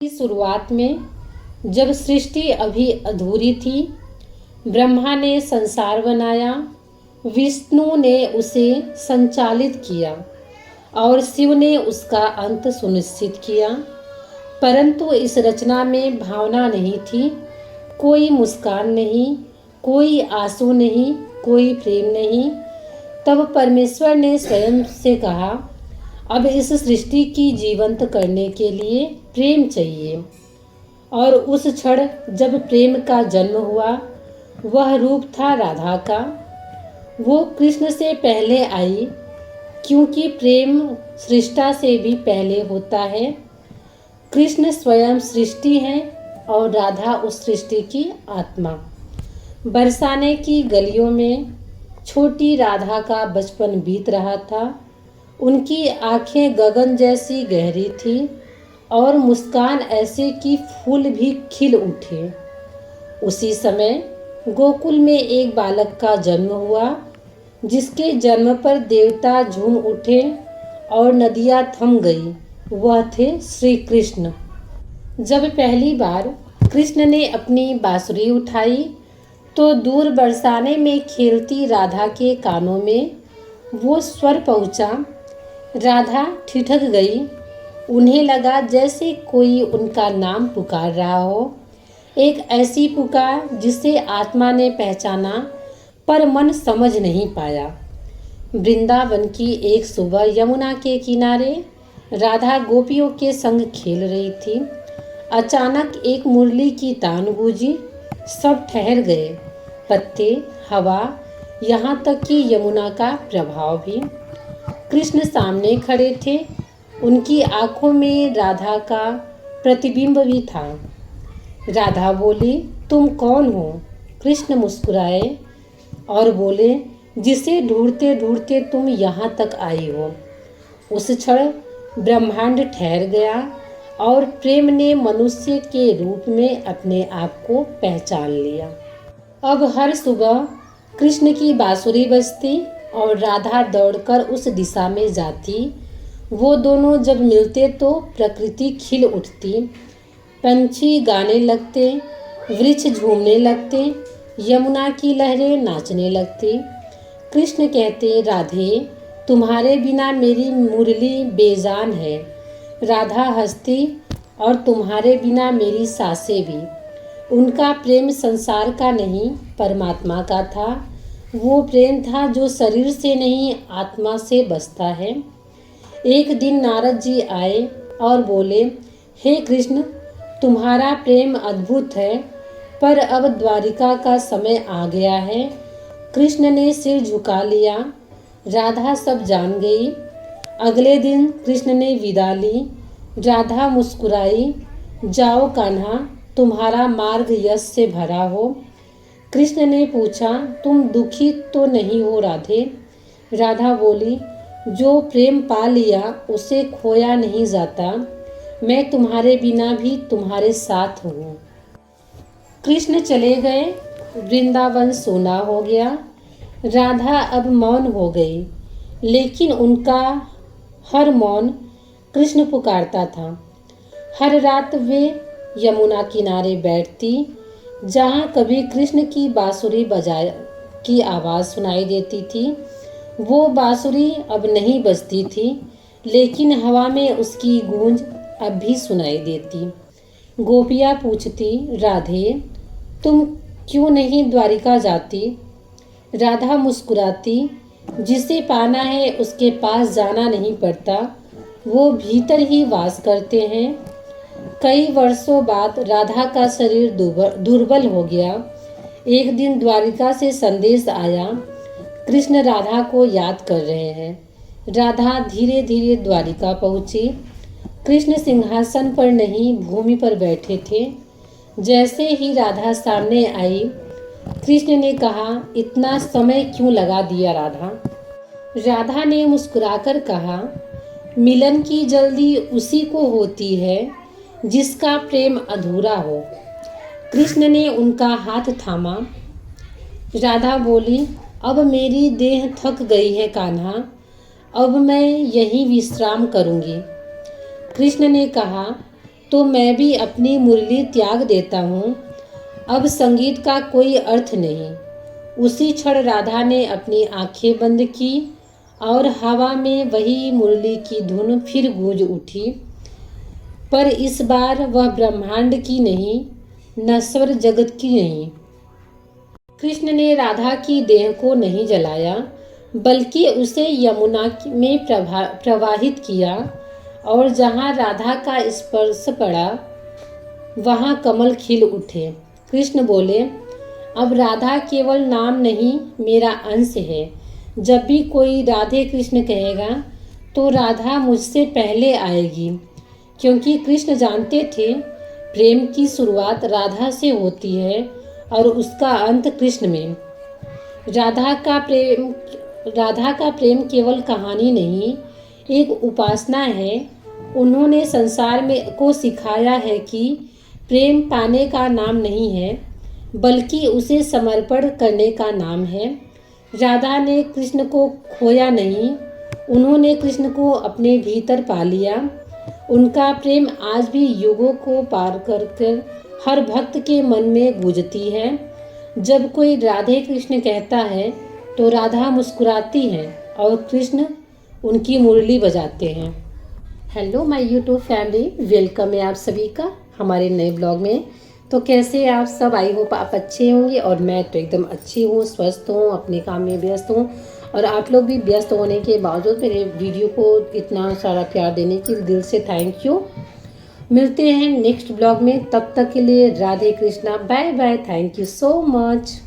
की शुरुआत में जब सृष्टि अभी अधूरी थी, ब्रह्मा ने संसार बनाया, विष्णु ने उसे संचालित किया और शिव ने उसका अंत सुनिश्चित किया। परंतु इस रचना में भावना नहीं थी, कोई मुस्कान नहीं, कोई आंसू नहीं, कोई प्रेम नहीं। तब परमेश्वर ने स्वयं से कहा, अब इस सृष्टि की जीवंत करने के लिए प्रेम चाहिए। और उस क्षण जब प्रेम का जन्म हुआ, वह रूप था राधा का। वो कृष्ण से पहले आई, क्योंकि प्रेम सृष्टा से भी पहले होता है। कृष्ण स्वयं सृष्टि है और राधा उस सृष्टि की आत्मा। बरसाने की गलियों में छोटी राधा का बचपन बीत रहा था। उनकी आंखें गगन जैसी गहरी थी और मुस्कान ऐसे कि फूल भी खिल उठे। उसी समय गोकुल में एक बालक का जन्म हुआ, जिसके जन्म पर देवता झूम उठे और नदियाँ थम गई। वह थे श्री कृष्ण। जब पहली बार कृष्ण ने अपनी बांसुरी उठाई, तो दूर बरसाने में खेलती राधा के कानों में वो स्वर पहुँचा। राधा ठिठक गई। उन्हें लगा जैसे कोई उनका नाम पुकार रहा हो, एक ऐसी पुकार जिसे आत्मा ने पहचाना पर मन समझ नहीं पाया। वृंदावन की एक सुबह यमुना के किनारे राधा गोपियों के संग खेल रही थी। अचानक एक मुरली की तान गूंजी। सब ठहर गए, पत्ते, हवा, यहाँ तक कि यमुना का प्रभाव भी। कृष्ण सामने खड़े थे। उनकी आंखों में राधा का प्रतिबिंब भी था। राधा बोली, तुम कौन हो? कृष्ण मुस्कुराए और बोले, जिसे ढूंढते ढूंढते तुम यहाँ तक आई हो। उस क्षण ब्रह्मांड ठहर गया और प्रेम ने मनुष्य के रूप में अपने आप को पहचान लिया। अब हर सुबह कृष्ण की बांसुरी बजती और राधा दौड़कर उस दिशा में जाती। वो दोनों जब मिलते तो प्रकृति खिल उठती, पंछी गाने लगते, वृक्ष झूमने लगते, यमुना की लहरें नाचने लगती। कृष्ण कहते, राधे, तुम्हारे बिना मेरी मुरली बेजान है। राधा हंसती, और तुम्हारे बिना मेरी सांसें भी। उनका प्रेम संसार का नहीं, परमात्मा का था। वो प्रेम था जो शरीर से नहीं, आत्मा से बसता है। एक दिन नारद जी आए और बोले, हे कृष्ण, तुम्हारा प्रेम अद्भुत है, पर अब द्वारिका का समय आ गया है। कृष्ण ने सिर झुका लिया। राधा सब जान गई। अगले दिन कृष्ण ने विदा ली। राधा मुस्कुराई, जाओ कान्हा, तुम्हारा मार्ग यश से भरा हो। कृष्ण ने पूछा, तुम दुखी तो नहीं हो राधे? राधा बोली, जो प्रेम पा लिया उसे खोया नहीं जाता। मैं तुम्हारे बिना भी तुम्हारे साथ हूँ। कृष्ण चले गए। वृंदावन सोना हो गया। राधा अब मौन हो गई, लेकिन उनका हर मौन कृष्ण पुकारता था। हर रात वे यमुना किनारे बैठती, जहाँ कभी कृष्ण की बांसुरी बजाए की आवाज़ सुनाई देती थी। वो बांसुरी अब नहीं बजती थी, लेकिन हवा में उसकी गूंज अब भी सुनाई देती। गोपियाँ पूछती, राधे, तुम क्यों नहीं द्वारिका जाती? राधा मुस्कुराती, जिसे पाना है उसके पास जाना नहीं पड़ता, वो भीतर ही वास करते हैं। कई वर्षों बाद राधा का शरीर दुर्बल हो गया। एक दिन द्वारिका से संदेश आया, कृष्ण राधा को याद कर रहे हैं। राधा धीरे धीरे द्वारिका पहुंची। कृष्ण सिंहासन पर नहीं, भूमि पर बैठे थे। जैसे ही राधा सामने आई, कृष्ण ने कहा, इतना समय क्यों लगा दिया राधा? राधा ने मुस्कुराकर कहा, मिलन की जल्दी उसी को होती है जिसका प्रेम अधूरा हो। कृष्ण ने उनका हाथ थामा। राधा बोली, अब मेरी देह थक गई है कान्हा, अब मैं यहीं विश्राम करूंगी। कृष्ण ने कहा, तो मैं भी अपनी मुरली त्याग देता हूँ। अब संगीत का कोई अर्थ नहीं। उसी क्षण राधा ने अपनी आंखें बंद की और हवा में वही मुरली की धुन फिर गूंज उठी, पर इस बार वह ब्रह्मांड की नहीं, नश्वर जगत की नहीं। कृष्ण ने राधा की देह को नहीं जलाया, बल्कि उसे यमुना में प्रवाहित किया, और जहाँ राधा का स्पर्श पड़ा वहाँ कमल खिल उठे। कृष्ण बोले, अब राधा केवल नाम नहीं, मेरा अंश है। जब भी कोई राधे कृष्ण कहेगा तो राधा मुझसे पहले आएगी, क्योंकि कृष्ण जानते थे प्रेम की शुरुआत राधा से होती है और उसका अंत कृष्ण में। राधा का प्रेम केवल कहानी नहीं, एक उपासना है। उन्होंने संसार में को सिखाया है कि प्रेम पाने का नाम नहीं है, बल्कि उसे समर्पण करने का नाम है। राधा ने कृष्ण को खोया नहीं, उन्होंने कृष्ण को अपने भीतर पा लिया। उनका प्रेम आज भी युगों को पार कर हर भक्त के मन में गूंजती है। जब कोई राधे कृष्ण कहता है तो राधा मुस्कुराती है और कृष्ण उनकी मुरली बजाते हैं। Hello my YouTube family, welcome है आप सभी का हमारे नए ब्लॉग में। तो कैसे आप सब? आई होप आप अच्छे होंगे और मैं तो एकदम अच्छी हूँ, स्वस्थ हूँ, अपने काम में व्यस्त हूँ, और आप लोग भी व्यस्त होने के बावजूद मेरे वीडियो को इतना सारा प्यार देने के लिए दिल से थैंक यू। मिलते हैं नेक्स्ट ब्लॉग में, तब तक के लिए Radhe Krishna, bye bye, thank you so much.